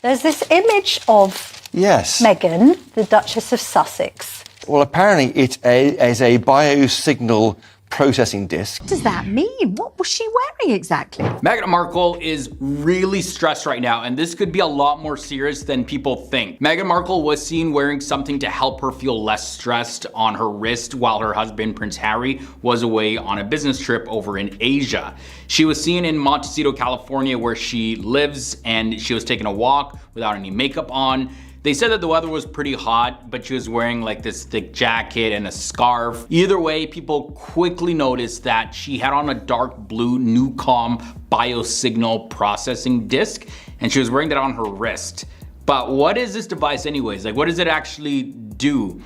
There's this image of Meghan, the Duchess of Sussex. Well, apparently it is a biosignal processing disc. What does that mean? What was she wearing exactly? Meghan Markle is really stressed right now, and this could be a lot more serious than people think. Meghan Markle was seen wearing something to help her feel less stressed on her wrist while her husband, Prince Harry, was away on a business trip over in Asia. She was seen in Montecito, California, where she lives, and she was taking a walk without any makeup on. They said that the weather was pretty hot, but she was wearing like this thick jacket and a scarf. Either way, people quickly noticed that she had on a dark blue Newcom biosignal processing disc, and she was wearing that on her wrist. But what is this device anyways? Like, what does it actually do?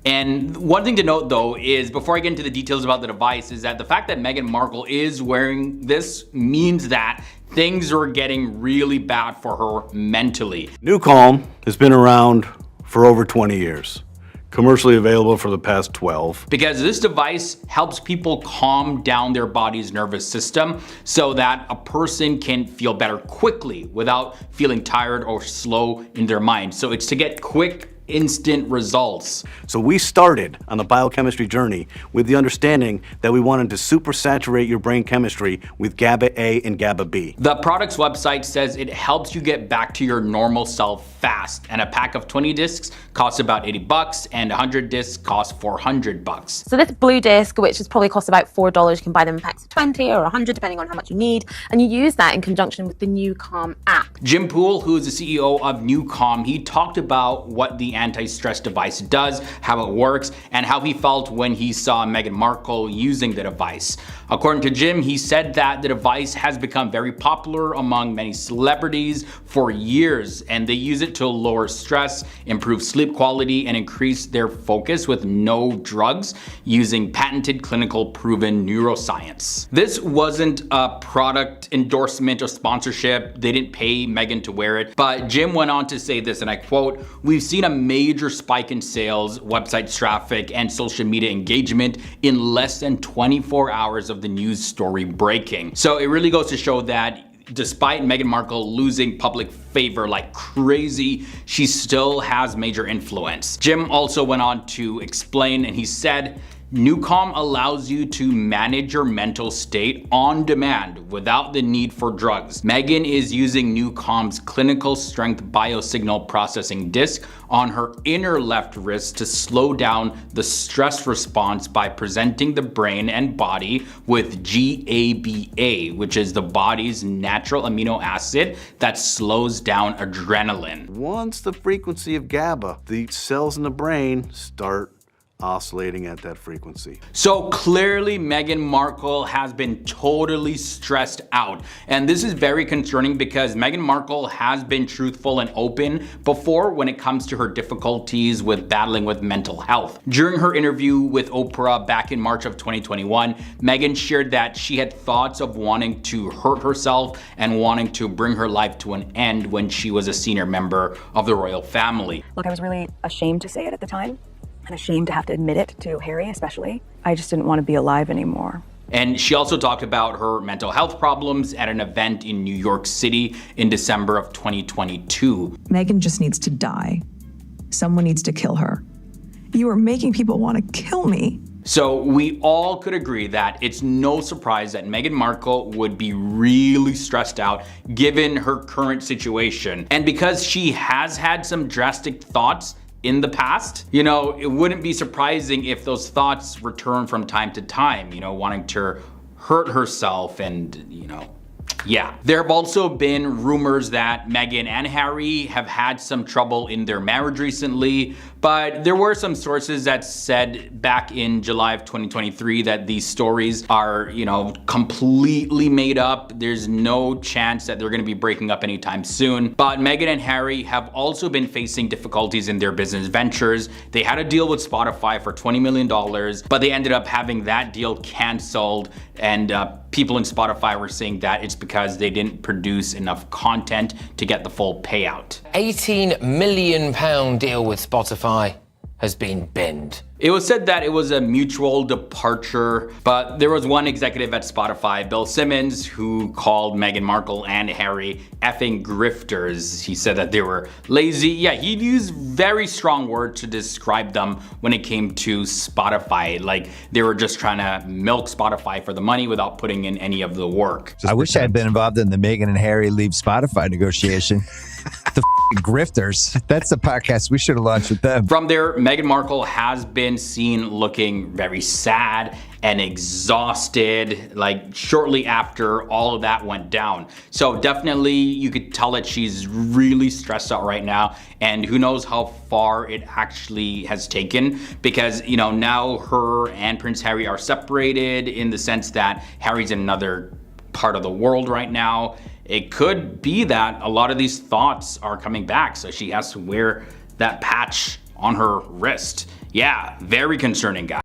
And one thing to note though is, before I get into the details about the device, is that the fact that Meghan Markle is wearing this means that things are getting really bad for her mentally. Newcom has been around for over 20 years. Commercially available for the past 12. Because this device helps people calm down their body's nervous system so that a person can feel better quickly without feeling tired or slow in their mind. So it's to get quick, instant results. So we started on the biochemistry journey with the understanding that we wanted to supersaturate your brain chemistry with GABA A and GABA B. The product's website says it helps you get back to your normal self fast, and a pack of 20 discs costs about $80 and 100 discs cost $400. So this blue disc, which is probably cost about $4, you can buy them in packs of 20 or 100 depending on how much you need, and you use that in conjunction with the Newcom app. Jim Poole, who is the CEO of Newcom, he talked about what the anti-stress device does, how it works, and how he felt when he saw Meghan Markle using the device. According to Jim, he said that the device has become very popular among many celebrities for years, and they use it to lower stress, improve sleep quality, and increase their focus with no drugs, using patented clinical proven neuroscience. This wasn't a product endorsement or sponsorship. They didn't pay Meghan to wear it, but Jim went on to say this, and I quote, "We've seen a major spike in sales, website traffic, and social media engagement in less than 24 hours of the news story breaking." So it really goes to show that despite Meghan Markle losing public favor like crazy, she still has major influence. Jim also went on to explain, and he said, Newcom allows you to manage your mental state on demand without the need for drugs. Meghan is using Newcom's clinical strength biosignal processing disc on her inner left wrist to slow down the stress response by presenting the brain and body with GABA, which is the body's natural amino acid that slows down adrenaline. Once the frequency of GABA, the cells in the brain start oscillating at that frequency. So clearly Meghan Markle has been totally stressed out, and this is very concerning because Meghan Markle has been truthful and open before when it comes to her difficulties with battling with mental health. During her interview with Oprah back in March of 2021, Meghan shared that she had thoughts of wanting to hurt herself and wanting to bring her life to an end when she was a senior member of the royal family. Look, I was really ashamed to say it at the time, and ashamed to have to admit it to Harry especially. I just didn't want to be alive anymore. And she also talked about her mental health problems at an event in New York City in December of 2022. Meghan just needs to die. Someone needs to kill her. You are making people want to kill me. So we all could agree that it's no surprise that Meghan Markle would be really stressed out given her current situation. And because she has had some drastic thoughts in the past, you know, it wouldn't be surprising if those thoughts return from time to time, you know, wanting to hurt herself and, you know, yeah. There have also been rumors that Meghan and Harry have had some trouble in their marriage recently, but there were some sources that said back in July of 2023 that these stories are, you know, completely made up. There's no chance that they're going to be breaking up anytime soon. But Meghan and Harry have also been facing difficulties in their business ventures. They had a deal with Spotify for $20 million, but they ended up having that deal canceled, and people in Spotify were saying that it's because they didn't produce enough content to get the full payout. £18 million deal with Spotify has been binned. It was said that it was a mutual departure, but there was one executive at Spotify, Bill Simmons, who called Meghan Markle and Harry effing grifters. He said that they were lazy. Yeah, he used very strong words to describe them when it came to Spotify. Like they were just trying to milk Spotify for the money without putting in any of the work. I wish I had been involved in the Meghan and Harry leave Spotify negotiation. The grifters. That's the podcast we should have launched with them. From there, Meghan Markle has been seen looking very sad and exhausted, like shortly after all of that went down. So definitely you could tell that she's really stressed out right now, and who knows how far it actually has taken, because, you know, now her and Prince Harry are separated in the sense that Harry's in another part of the world right now. It could be that a lot of these thoughts are coming back, so she has to wear that patch on her wrist. Yeah, very concerning, guys.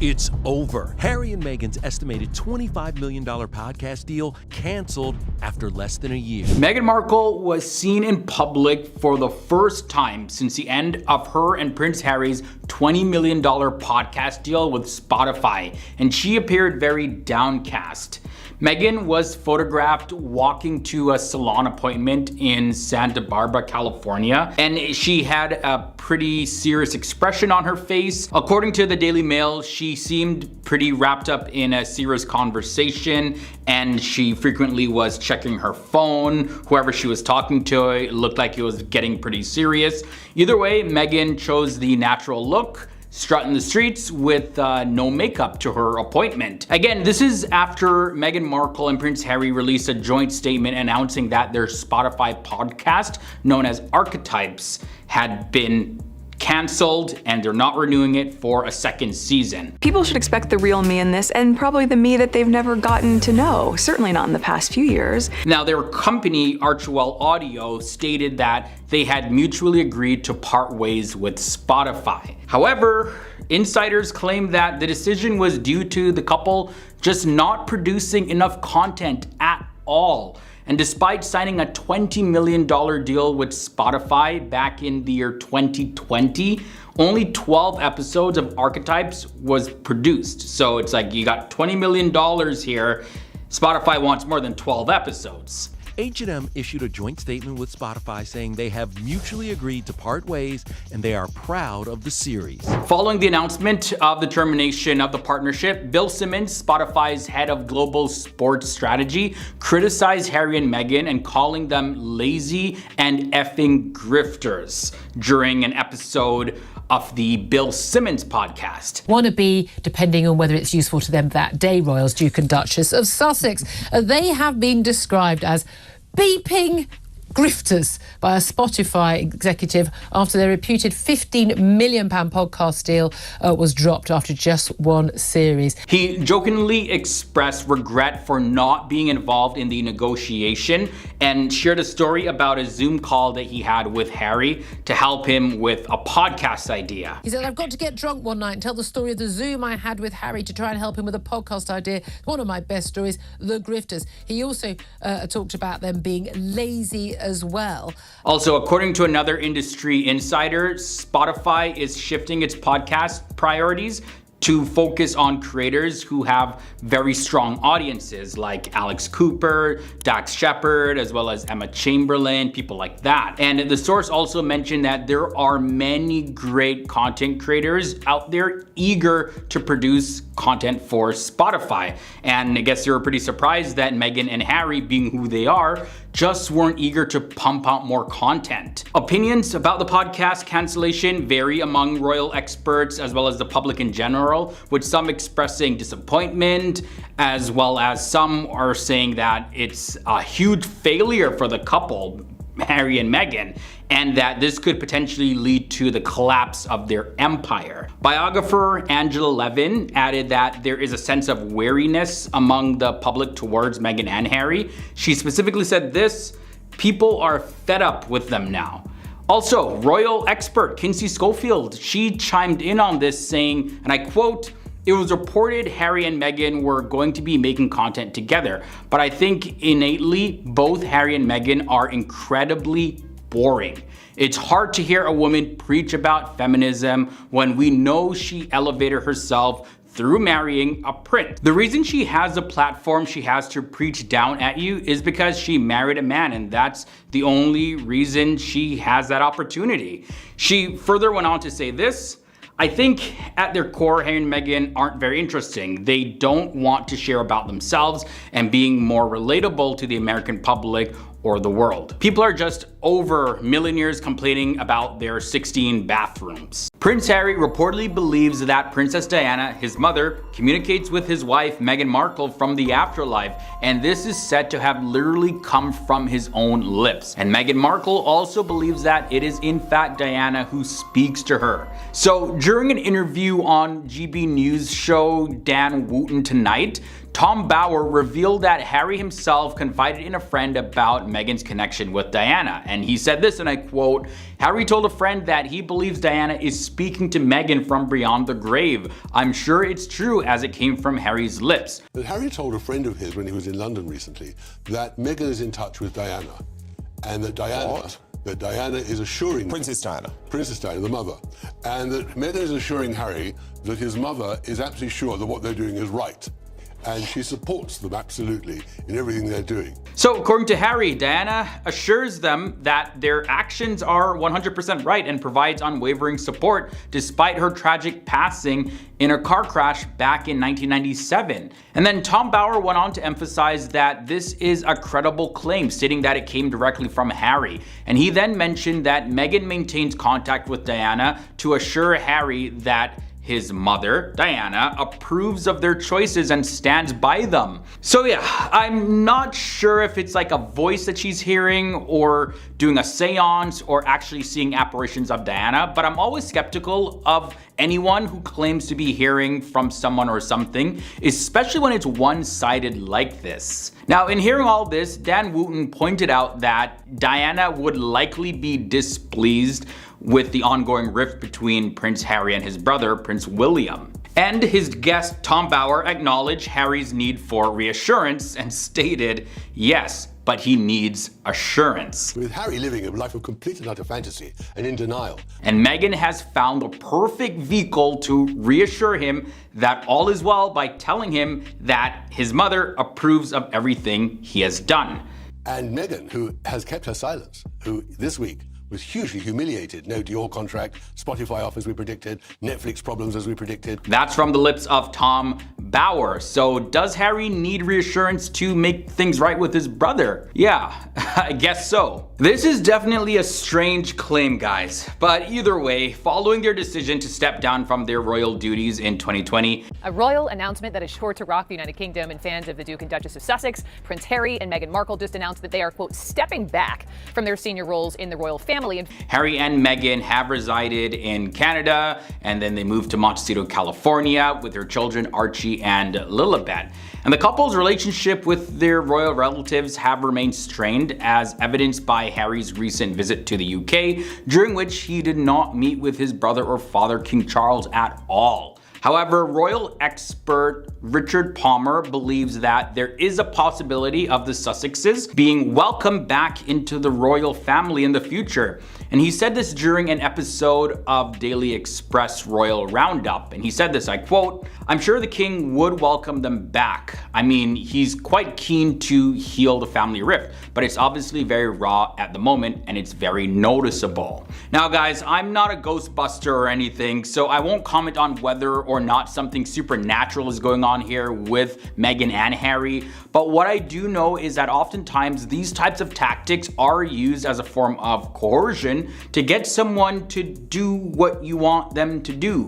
It's over. Harry and Meghan's estimated $25 million podcast deal canceled after less than a year. Meghan Markle was seen in public for the first time since the end of her and Prince Harry's $20 million podcast deal with Spotify, and she appeared very downcast. Meghan was photographed walking to a salon appointment in Santa Barbara, California, and she had a pretty serious expression on her face. According to the Daily Mail, she seemed pretty wrapped up in a serious conversation, and she frequently was checking her phone. Whoever she was talking to, it looked like it was getting pretty serious. Either way, Meghan chose the natural look, strutting the streets with no makeup to her appointment. Again, this is after Meghan Markle and Prince Harry released a joint statement announcing that their Spotify podcast, known as Archetypes, had been canceled and they're not renewing it for a second season. People should expect the real me in this, and probably the me that they've never gotten to know, certainly not in the past few years. Now, their company, Archewell Audio, stated that they had mutually agreed to part ways with Spotify. However, insiders claim that the decision was due to the couple just not producing enough content at all. And despite signing a $20 million deal with Spotify back in the year 2020, only 12 episodes of Archetypes was produced. So it's like you got $20 million here. Spotify wants more than 12 episodes. H&M issued a joint statement with Spotify saying they have mutually agreed to part ways and they are proud of the series. Following the announcement of the termination of the partnership, Bill Simmons, Spotify's head of global sports strategy, criticized Harry and Meghan and calling them lazy and effing grifters during an episode of the Bill Simmons podcast. Wannabe, depending on whether it's useful to them that day, Royals, Duke and Duchess of Sussex. They have been described as beeping grifters by a Spotify executive after their reputed £15 million podcast deal was dropped after just one series. He jokingly expressed regret for not being involved in the negotiation and shared a story about a Zoom call that he had with Harry to help him with a podcast idea. He said, I've got to get drunk one night and tell the story of the Zoom I had with Harry to try and help him with a podcast idea. One of my best stories, The Grifters. He also talked about them being lazy as well. Also, according to another industry insider, Spotify is shifting its podcast priorities to focus on creators who have very strong audiences like Alex Cooper, Dax Shepard, as well as Emma Chamberlain, people like that. And the source also mentioned that there are many great content creators out there eager to produce content for Spotify. And I guess they were pretty surprised that Meghan and Harry, being who they are, just weren't eager to pump out more content. Opinions about the podcast cancellation vary among royal experts as well as the public in general, with some expressing disappointment, as well as some are saying that it's a huge failure for the couple, Harry and Meghan, and that this could potentially lead to the collapse of their empire. Biographer Angela Levin added that there is a sense of wariness among the public towards Meghan and Harry. She specifically said this: people are fed up with them now. Also, royal expert Kinsey Schofield, she chimed in on this saying, and I quote, "It was reported Harry and Meghan were going to be making content together, but I think innately both Harry and Meghan are incredibly boring. It's hard to hear a woman preach about feminism when we know she elevated herself through marrying a prince. The reason she has a platform she has to preach down at you is because she married a man, and that's the only reason she has that opportunity. She further went on to say this: I think at their core, Harry and Meghan aren't very interesting. They don't want to share about themselves and being more relatable to the American public or the world. People are just over millionaires complaining about their 16 bathrooms. Prince Harry reportedly believes that Princess Diana, his mother, communicates with his wife Meghan Markle from the afterlife, and this is said to have literally come from his own lips. And Meghan Markle also believes that it is in fact Diana who speaks to her. So during an interview on GB News show Dan Wooten Tonight, Tom Bower revealed that Harry himself confided in a friend about Meghan's connection with Diana. And he said this, and I quote, "Harry told a friend that he believes Diana is speaking to Meghan from beyond the grave. I'm sure it's true as it came from Harry's lips." But Harry told a friend of his when he was in London recently that Meghan is in touch with Diana. And that Diana is assuring... Princess Diana, the mother. And that Meghan is assuring Harry that his mother is absolutely sure that what they're doing is right. And she supports them absolutely in everything they're doing. So according to Harry, Diana assures them that their actions are 100% right and provides unwavering support despite her tragic passing in a car crash back in 1997. And then Tom Bower went on to emphasize that this is a credible claim, stating that it came directly from Harry. And he then mentioned that Meghan maintains contact with Diana to assure Harry that his mother, Diana, approves of their choices and stands by them. So yeah, I'm not sure if it's like a voice that she's hearing or doing a seance or actually seeing apparitions of Diana, but I'm always skeptical of anyone who claims to be hearing from someone or something, especially when it's one-sided like this. Now, in hearing all this, Dan Wooten pointed out that Diana would likely be displeased with the ongoing rift between Prince Harry and his brother, Prince William. And his guest, Tom Bower, acknowledged Harry's need for reassurance and stated, yes, but he needs assurance. With Harry living a life of complete and utter fantasy and in denial. And Meghan has found the perfect vehicle to reassure him that all is well by telling him that his mother approves of everything he has done. And Meghan, who has kept her silence, who this week was hugely humiliated. No Dior contract, Spotify off as we predicted, Netflix problems as we predicted. That's from the lips of Tom Bower. So does Harry need reassurance to make things right with his brother? Yeah, I guess so. This is definitely a strange claim, guys. But either way, following their decision to step down from their royal duties in 2020. A royal announcement that is sure to rock the United Kingdom, and fans of the Duke and Duchess of Sussex, Prince Harry and Meghan Markle just announced that they are, quote, stepping back from their senior roles in the royal family. Harry and Meghan have resided in Canada, and then they moved to Montecito, California with their children Archie and Lilibet. And the couple's relationship with their royal relatives have remained strained, as evidenced by Harry's recent visit to the UK, during which he did not meet with his brother or father, King Charles, at all. However, royal expert Richard Palmer believes that there is a possibility of the Sussexes being welcomed back into the royal family in the future. And he said this during an episode of Daily Express Royal Roundup. And he said this, I quote, "I'm sure the king would welcome them back. I mean, he's quite keen to heal the family rift, but it's obviously very raw at the moment and it's very noticeable." Now guys, I'm not a ghostbuster or anything, so I won't comment on whether or not something supernatural is going on here with Meghan and Harry. But what I do know is that oftentimes these types of tactics are used as a form of coercion to get someone to do what you want them to do.